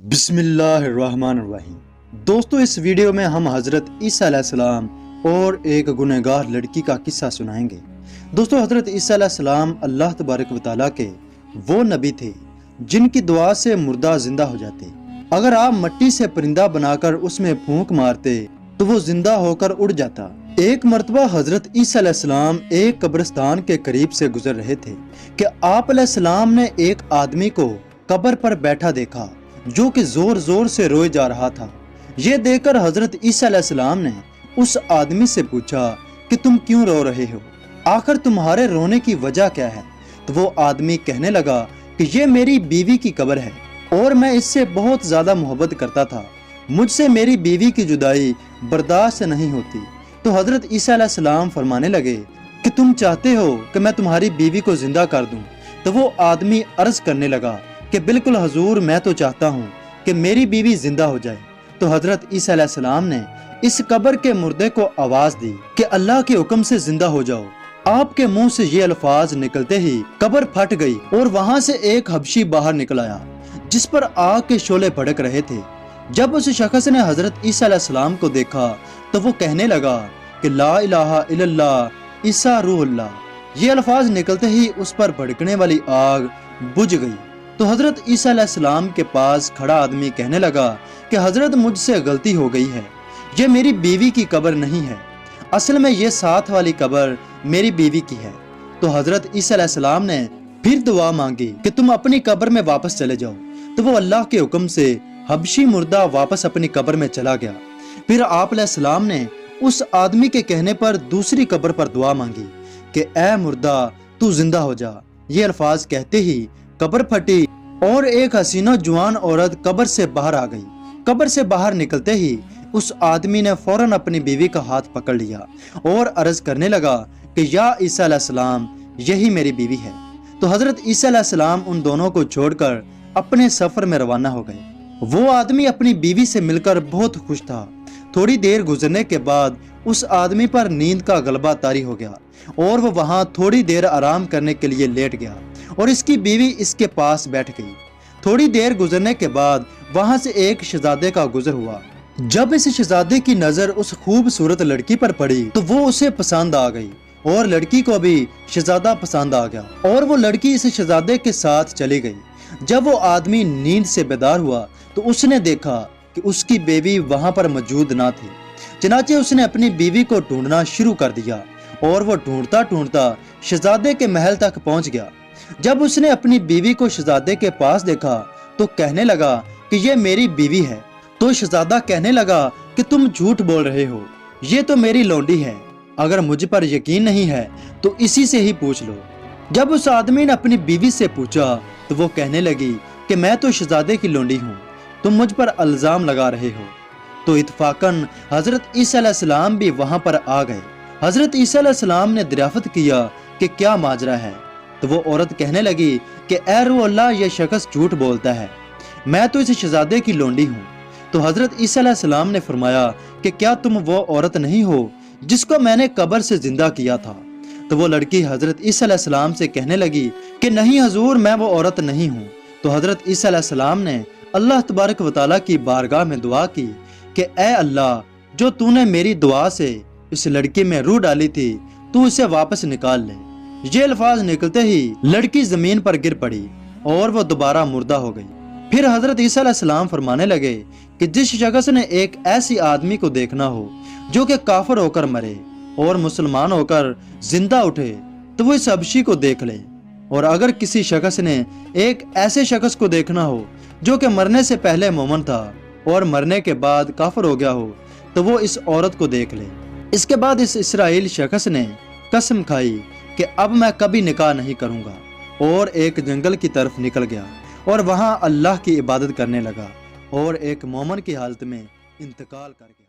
بسم اللہ الرحمن الرحیم۔ دوستو، اس ویڈیو میں ہم حضرت عیسیٰ علیہ السلام اور ایک گنہگار لڑکی کا قصہ سنائیں گے۔ دوستو، حضرت عیسیٰ علیہ السلام اللہ تبارک و تعالیٰ کے وہ نبی تھے جن کی دعا سے مردہ زندہ ہو جاتے۔ اگر آپ مٹی سے پرندہ بنا کر اس میں پھونک مارتے تو وہ زندہ ہو کر اڑ جاتا۔ ایک مرتبہ حضرت عیسیٰ علیہ السلام ایک قبرستان کے قریب سے گزر رہے تھے کہ آپ علیہ السلام نے ایک آدمی کو قبر پر بیٹھا دیکھا جو کہ زور زور سے روئے جا رہا تھا۔ یہ دیکھ کر حضرت عیسیٰ علیہ السلام نے اس آدمی سے پوچھا کہ تم کیوں رو رہے ہو؟ آخر تمہارے رونے کی وجہ کیا ہے؟ تو وہ آدمی کہنے لگا کہ یہ میری بیوی کی قبر ہے اور میں اس سے بہت زیادہ محبت کرتا تھا، مجھ سے میری بیوی کی جدائی برداشت نہیں ہوتی۔ تو حضرت عیسیٰ علیہ السلام فرمانے لگے کہ تم چاہتے ہو کہ میں تمہاری بیوی کو زندہ کر دوں؟ تو وہ آدمی عرض کرنے لگا کہ بالکل حضور، میں تو چاہتا ہوں کہ میری بیوی زندہ ہو جائے۔ تو حضرت عیسیٰ علیہ السلام نے اس قبر کے مردے کو آواز دی کہ اللہ کے حکم سے زندہ ہو جاؤ۔ آپ کے منہ سے یہ الفاظ نکلتے ہی قبر پھٹ گئی اور وہاں سے ایک حبشی باہر نکل آیا جس پر آگ کے شعلے بھڑک رہے تھے۔ جب اس شخص نے حضرت عیسیٰ علیہ السلام کو دیکھا تو وہ کہنے لگا کہ لا الہ الا اللہ عیسیٰ روح اللہ۔ یہ الفاظ نکلتے ہی اس پر بھڑکنے والی آگ بجھ گئی۔ تو حضرت عیسیٰ علیہ السلام کے پاس کھڑا آدمی کہنے لگا کہ حضرت، مجھ سے غلطی ہو گئی ہے، یہ میری بیوی کی قبر نہیں ہے، اصل میں یہ ساتھ والی قبر میری بیوی کی ہے۔ تو حضرت عیسیٰ علیہ السلام نے پھر دعا مانگی کہ تم اپنی قبر میں واپس چلے جاؤ۔ تو وہ اللہ کے حکم سے حبشی مردہ واپس اپنی قبر میں چلا گیا۔ پھر آپ علیہ السلام نے اس آدمی کے کہنے پر دوسری قبر پر دعا مانگی کہ اے مردہ، تو زندہ ہو جا۔ یہ الفاظ کہتے ہی قبر پھٹی اور ایک حسینہ جوان عورت قبر سے باہر آ گئی۔ قبر سے باہر نکلتے ہی اس آدمی نے فوراً اپنی بیوی کا ہاتھ پکڑ لیا اور عرض کرنے لگا کہ یا عیسیٰ علیہ السلام، یہی میری بیوی ہے۔ تو حضرت عیسیٰ علیہ السلام ان دونوں کو چھوڑ کر اپنے سفر میں روانہ ہو گئے۔ وہ آدمی اپنی بیوی سے مل کر بہت خوش تھا۔ تھوڑی دیر گزرنے کے بعد اس آدمی پر نیند کا غلبہ طاری ہو گیا اور وہ وہاں تھوڑی دیر آرام کرنے کے لیے لیٹ گیا اور اس کی بیوی اس کے پاس بیٹھ گئی۔ تھوڑی دیر گزرنے کے بعد وہاں سے ایک شہزادے کا گزر ہوا۔ جب اس شہزادے کی نظر اس خوبصورت لڑکی پر پڑی تو وہ اسے پسند آ گئی اور لڑکی کو بھی شہزادہ پسند آ گیا اور وہ لڑکی اس شہزادے کے ساتھ چلی گئی۔ جب وہ آدمی نیند سے بیدار ہوا تو اس نے دیکھا کہ اس کی بیوی وہاں پر موجود نہ تھی۔ چنانچہ اس نے اپنی بیوی کو ڈھونڈنا شروع کر دیا اور وہ ڈھونڈتا ڈھونڈتا شہزادے کے محل تک پہنچ گیا۔ جب اس نے اپنی بیوی کو شہزادے کے پاس دیکھا تو کہنے لگا کہ یہ میری بیوی ہے۔ تو شہزادہ کہنے لگا کہ تم جھوٹ بول رہے ہو، یہ تو میری لونڈی ہے، اگر مجھ پر یقین نہیں ہے تو اسی سے ہی پوچھ لو۔ جب اس آدمی نے اپنی بیوی سے پوچھا تو وہ کہنے لگی کہ میں تو شہزادے کی لونڈی ہوں، تم مجھ پر الزام لگا رہے ہو۔ تو اتفاقاً حضرت عیسیٰ علیہ السلام بھی وہاں پر آ گئے۔ حضرت عیسیٰ علیہ السلام نے دریافت کیا کہ کیا ماجرا ہے۔ تو وہ عورت کہنے لگی کہ اے روح اللہ، یہ شخص جھوٹ بولتا ہے، میں تو اس شہزادے کی لونڈی ہوں۔ تو حضرت عیسیٰ علیہ السلام نے فرمایا کہ کیا تم وہ عورت نہیں ہو جس کو میں نے قبر سے زندہ کیا تھا؟ تو وہ لڑکی حضرت عیسیٰ علیہ السلام سے کہنے لگی کہ نہیں حضور، میں وہ عورت نہیں ہوں۔ تو حضرت عیسیٰ علیہ السلام نے اللہ تبارک و تعالیٰ کی بارگاہ میں دعا کی کہ اے اللہ، جو تو نے میری دعا سے اس لڑکی میں روح ڈالی تھی، تو اسے واپس نکال لے۔ یہ الفاظ نکلتے ہی لڑکی زمین پر گر پڑی اور وہ دوبارہ مردہ ہو گئی۔ پھر حضرت عیسیٰ علیہ السلام فرمانے لگے کہ جس شخص نے ایک ایسی آدمی کو دیکھنا ہو جو کہ کافر ہو کر مرے اور مسلمان ہو کر زندہ اٹھے تو وہ اس حبشی کو دیکھ لے، اور اگر کسی شخص نے ایک ایسے شخص کو دیکھنا ہو جو کہ مرنے سے پہلے مومن تھا اور مرنے کے بعد کافر ہو گیا ہو تو وہ اس عورت کو دیکھ لے۔ اس کے بعد اس اسرائیل شخص نے قسم کھائی کہ اب میں کبھی نکاح نہیں کروں گا، اور ایک جنگل کی طرف نکل گیا اور وہاں اللہ کی عبادت کرنے لگا اور ایک مومن کی حالت میں انتقال کر گیا۔